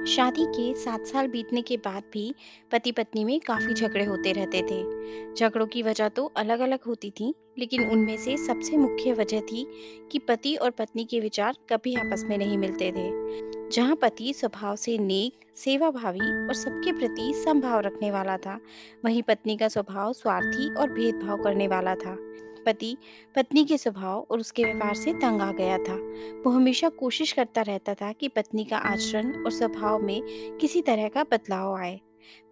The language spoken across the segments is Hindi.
शादी के 7 साल बीतने के बाद भी पति पत्नी में काफी झगड़े होते रहते थे। झगड़ों की वजह तो अलग अलग होती थी, लेकिन उनमें से सबसे मुख्य वजह थी कि पति और पत्नी के विचार कभी आपस में नहीं मिलते थे। जहाँ पति स्वभाव से नेक, सेवाभावी और सबके प्रति समभाव रखने वाला था, वहीं पत्नी का स्वभाव स्वार्थी और भेदभाव करने वाला था। पति पत्नी के स्वभाव और उसके व्यवहार से तंग आ गया था। वो हमेशा कोशिश करता रहता था कि पत्नी का आचरण और स्वभाव में किसी तरह का बदलाव आए।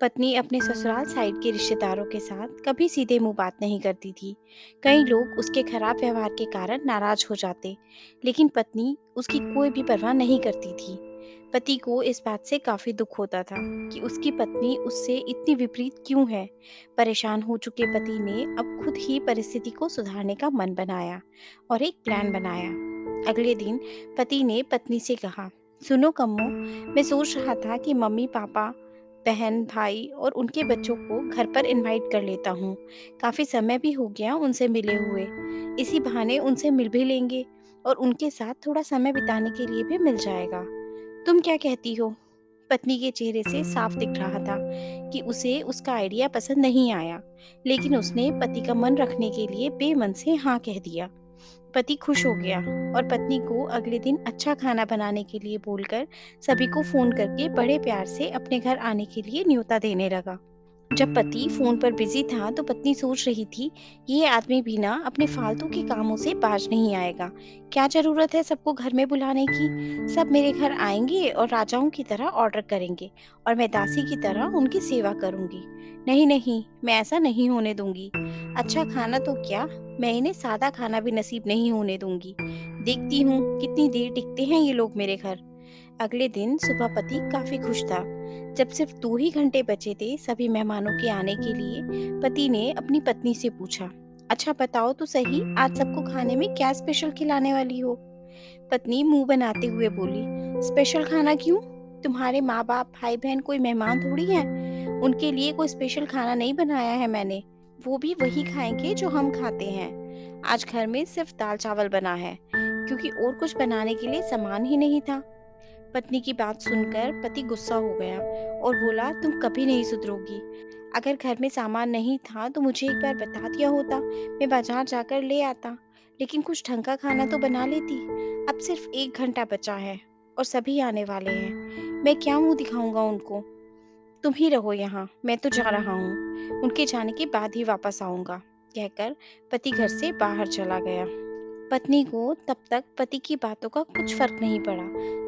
पत्नी अपने ससुराल साइड के रिश्तेदारों के साथ कभी सीधे मुंह बात नहीं करती थी। कई लोग उसके खराब व्यवहार के कारण नाराज हो जाते, लेकिन पत्नी उसकी कोई भी परवाह नहीं करती थी। पति को इस बात से काफी दुख होता था कि उसकी पत्नी उससे इतनी विपरीत क्यों है। परेशान हो चुके पति ने अब खुद ही परिस्थिति को सुधारने का मन बनाया और एक प्लान बनाया। अगले दिन पति ने पत्नी से कहा, सुनो कम्मो, मैं सोच रहा था कि मम्मी पापा, बहन भाई और उनके बच्चों को घर पर इनवाइट कर लेता हूँ। काफी समय भी हो गया उनसे मिले हुए। इसी बहाने उनसे मिल भी लेंगे और उनके साथ थोड़ा समय बिताने के लिए भी मिल जाएगा। तुम क्या कहती हो? पत्नी के चेहरे से साफ दिख रहा था कि उसे उसका आइडिया पसंद नहीं आया, लेकिन उसने पति का मन रखने के लिए बेमन से हाँ कह दिया। पति खुश हो गया और पत्नी को अगले दिन अच्छा खाना बनाने के लिए बोलकर सभी को फोन करके बड़े प्यार से अपने घर आने के लिए न्योता देने लगा। जब पति फोन पर बिजी था तो पत्नी सोच रही थी, ये आदमी भी ना अपने फालतू के कामों से बाज नहीं आएगा। क्या जरूरत है सबको घर में बुलाने की? सब मेरे घर आएंगे और राजाओं की तरह ऑर्डर करेंगे और मैं दासी की तरह उनकी सेवा करूंगी। नहीं नहीं, मैं ऐसा नहीं होने दूंगी। अच्छा खाना तो क्या, मैं इन्हें सादा खाना भी नसीब नहीं होने दूंगी। देखती हूँ कितनी देर टिकते हैं ये लोग मेरे घर। अगले दिन सुबह पति काफी खुश था। जब सिर्फ 2 ही घंटे बचे थे सभी मेहमानों के आने के लिए, पति ने अपनी पत्नी से पूछा, अच्छा बताओ तो सही, आज सबको खाने में क्या स्पेशल खिलाने वाली हो? पत्नी मुंह बनाते हुए बोली, स्पेशल खाना क्यों? तुम्हारे माँ बाप भाई बहन कोई मेहमान थोड़ी हैं। उनके लिए कोई स्पेशल खाना नहीं बनाया है मैंने। वो भी वही खाएंगे जो हम खाते हैं। आज घर में सिर्फ दाल चावल बना है, क्योंकि और कुछ बनाने के लिए सामान ही नहीं था। पत्नी की बात सुनकर पति गुस्सा हो गया और बोला, तुम कभी नहीं सुधरोगी। अगर घर में सामान नहीं था तो मुझे एक बार बता दिया होता, मैं बाजार जाकर ले आता। लेकिन कुछ ढंग का खाना तो बना लेती। अब सिर्फ 1 घंटा बचा है और सभी आने वाले हैं। मैं क्या मुंह दिखाऊंगा उनको? तुम ही रहो यहाँ, मैं तो जा रहा हूँ। उनके जाने के बाद ही वापस आऊंगा, कहकर पति घर से बाहर चला गया। पत्नी को तब तक पति की बातों का कुछ फर्क नहीं पड़ा,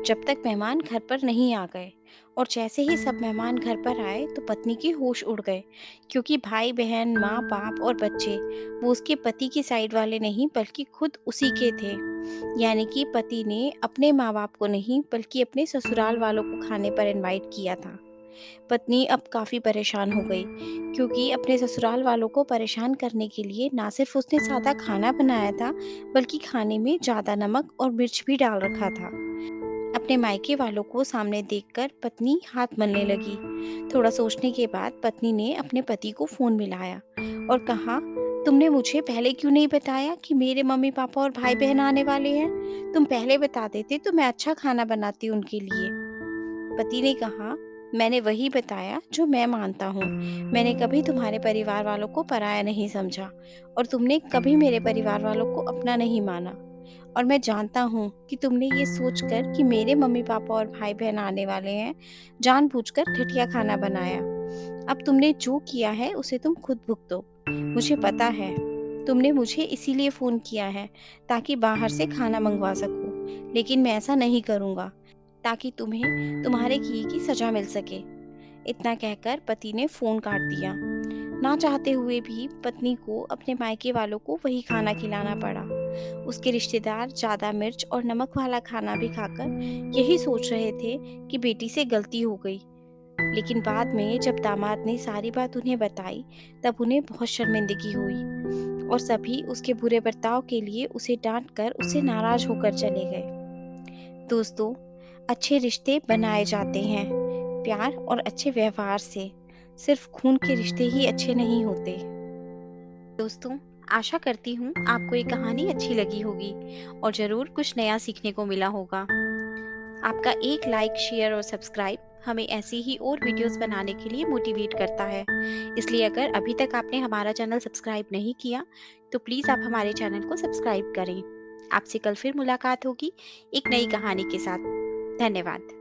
जब तक मेहमान घर पर नहीं आ गए। और जैसे ही सब मेहमान घर पर आए तो पत्नी के होश उड़ गए, क्योंकि भाई बहन, माँ बाप और बच्चे, वो उसके पति की साइड वाले नहीं बल्कि खुद उसी के थे। यानी कि पति ने अपने माँ बाप को नहीं बल्कि अपने ससुराल वालों को खाने पर इनवाइट किया था। पत्नी अब काफ़ी परेशान हो गई, क्योंकि अपने ससुराल वालों को परेशान करने के लिए ना सिर्फ उसने सादा खाना बनाया था, बल्कि खाने में ज़्यादा नमक और मिर्च भी डाल रखा था। अपने मायके वालों को सामने देखकर पत्नी हाथ मलने लगी। थोड़ा सोचने के बाद पत्नी ने अपने पति को फ़ोन मिलाया और कहा, तुमने मुझे पहले क्यों नहीं बताया कि मेरे मम्मी पापा और भाई बहन आने वाले हैं? तुम पहले बता देते तो मैं अच्छा खाना बनाती उनके लिए। पति ने कहा, मैंने वही बताया जो मैं मानता हूँ। मैंने कभी तुम्हारे परिवार वालों को पराया नहीं समझा और तुमने कभी मेरे परिवार वालों को अपना नहीं माना। और मैं जानता हूँ कि तुमने ये सोचकर कि मेरे मम्मी पापा और भाई बहन आने वाले हैं, जानबूझकर घटिया खाना बनाया। अब तुमने जो किया है उसे तुम खुद भुगतो। मुझे पता है, तुमने मुझे इसीलिए फोन किया है ताकि बाहर से खाना मंगवा सकूं, लेकिन मैं ऐसा नहीं करूंगा, ताकि तुम्हें तुम्हारे किए की सजा मिल सके। इतना कहकर पति ने फोन काट दिया। ना चाहते हुए भी पत्नी को अपने मायके वालों को वही खाना खिलाना पड़ा। उसके रिश्तेदार ज्यादा मिर्च और नमक वाला खाना भी खाकर यही सोच रहे थे कि बेटी से गलती हो गई। लेकिन बाद में जब दामाद ने सारी बात उन्हें बताई, तब उन्हें बहुत शर्मिंदगी हुई और सभी उसके बुरे बर्ताव के लिए उसे डांट कर उससे नाराज होकर चले गए। दोस्तों, अच्छे रिश्ते बनाए जाते हैं प्यार और अच्छे व्यवहार से। सिर्फ खून के रिश्ते ही अच्छे नहीं होते। दोस्तों, आशा करती हूँ आपको ये कहानी अच्छी लगी होगी और ज़रूर कुछ नया सीखने को मिला होगा। आपका एक लाइक, शेयर और सब्सक्राइब हमें ऐसी ही और वीडियोस बनाने के लिए मोटिवेट करता है। इसलिए अगर अभी तक आपने हमारा चैनल सब्सक्राइब नहीं किया, तो प्लीज़ आप हमारे चैनल को सब्सक्राइब करें। आपसे कल फिर मुलाकात होगी एक नई कहानी के साथ। धन्यवाद।